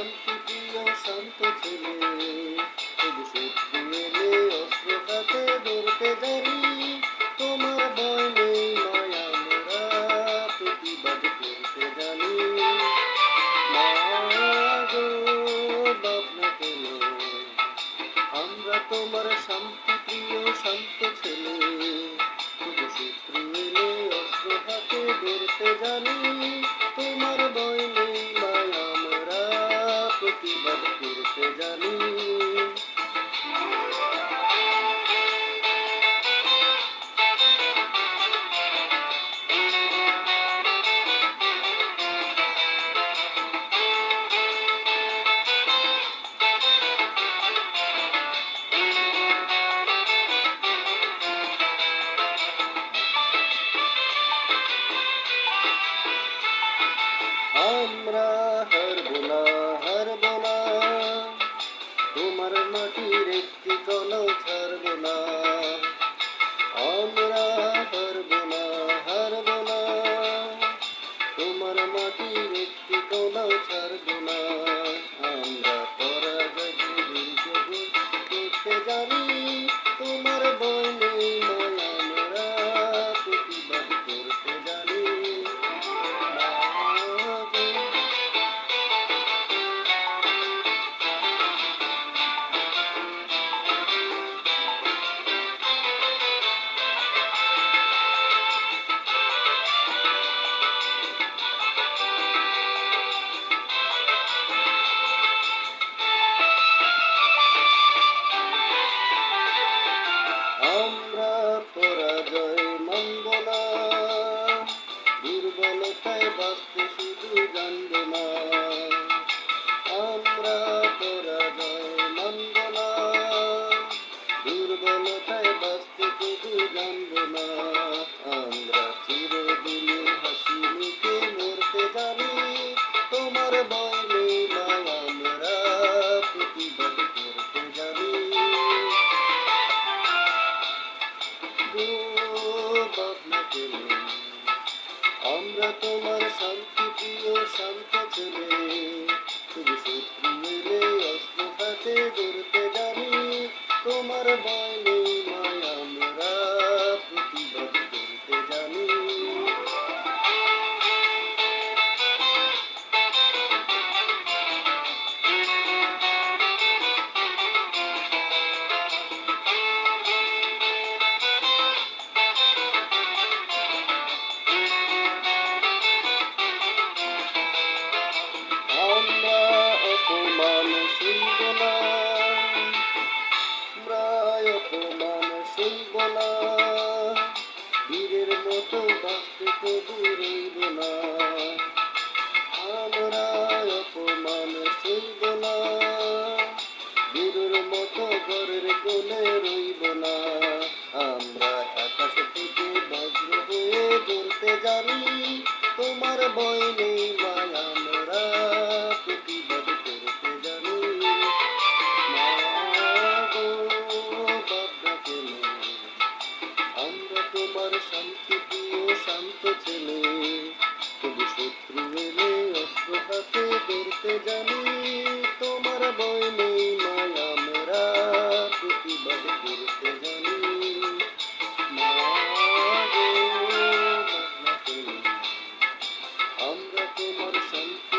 শান্তি প্রিয় শান্ত ছেলে, তবু শত্রু এলে অস্ত্র হাতে ধরতে জানি। তোমার ভয় নেই মায়া মোরা প্রতিবাদ করতে জানি। মা গো ভাবনা কেন, আমরা তোমার শান্তি প্রিয় শান্ত ছেলে, তবু শত্রু এলে অস্ত্র হাতে ধরতে জানি। তোমার ভয় নেই মায়া আমরা প্রতিবাদ করতে জানি। আমরা হারবো না, হারবো না, তোমার মাটির একটি কণাও ছাড়বো না। আমরা হারবো না, হারবো না, তোমার মাটির একটি কণাও ছাড়বো না। আমরা পরাজয় করতে জানি। তোমার ভয় নেই মায়া আমরা প্রতিবাদ করতে জানি। আমরা পরাজয় মানব না, দুর্বলতায় বাঁচতে শুধু জানব না। আমরা পরাজয় মানব না, দুর্বলতায় বাঁচতে শুধু জানব না। আমরা চিরদিনের হাসি মুখে মরতে জানি। তোমার ভয় নেই মায়া আমরা প্রতিবাদ করতে জানি। ভাবনা কেন, আমরা তোমার শান্তি প্রিয় শান্ত ছেলে, তবু শত্রু এলে অস্ত্র হাতে ধরতে জানি। তোমার ভয় নেই মায়া আমরা প্রতিবাদ করতে জানি। আমরা অপমান শুনব না, আমরা অপমান শুনব না, বীরের মতো বাঁচতে তবু রইব না। আমরা অপমান শুনব না, বীরের মতো ঘরের কোণে রইব না। আমরা আকাশ থেকে বজ্র হয়ে জ্বলতে জানি। তোমার ভয় নেই মায়া আমরা প্রতিবাদ করতে জানি। মা গো ভাবনা কেন, আমরা তোমার শান্তি প্রিয় শান্ত ছেলে, তবু শত্রু এলে অস্ত্র হাতে ধরতে জানি। তোমার ভয় নেই মায়া আমরা প্রতিবাদ করতে জানি। মা গো ভাবনা কেন, আমরা তোমার শান্তি